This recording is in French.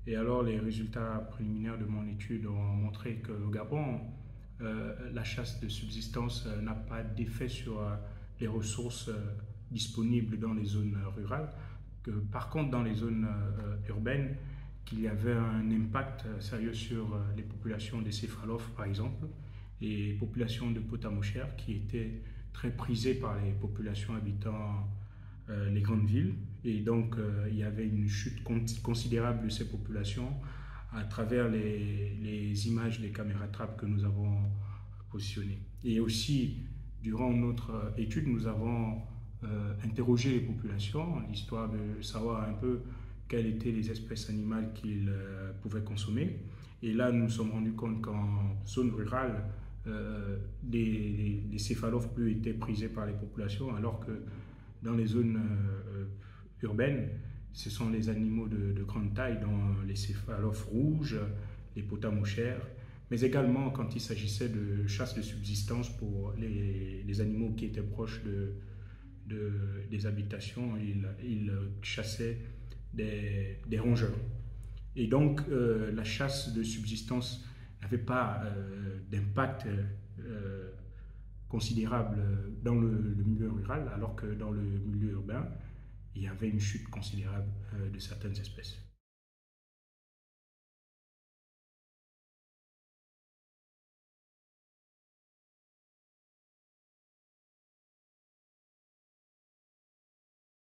Et alors, les résultats préliminaires de mon étude ont montré que au Gabon, la chasse de subsistance n'a pas d'effet sur les ressources disponibles dans les zones rurales. Que, par contre, dans les zones urbaines, qu'il y avait un impact sérieux sur les populations des céphalophes, par exemple, et populations de potamochères qui étaient très prisées par les populations habitant les grandes villes. Et donc, il y avait une chute considérable de ces populations à travers les images des caméras trappe que nous avons positionnées. Et aussi, durant notre étude, nous avons interrogé les populations, l'histoire de savoir un peu quelles étaient les espèces animales qu'ils pouvaient consommer. Et là, nous nous sommes rendus compte qu'en zone rurale, les céphalophes bleus étaient prisés par les populations, alors que dans les zones urbaines, ce sont les animaux de grande taille, dont les céphalophes rouges, les potamochères, mais également quand il s'agissait de chasse de subsistance pour les animaux qui étaient proches des habitations, ils chassaient des rongeurs. Et donc, la chasse de subsistance n'avait pas d'impact considérable dans le milieu rural, alors que dans le milieu urbain, il y avait une chute considérable de certaines espèces.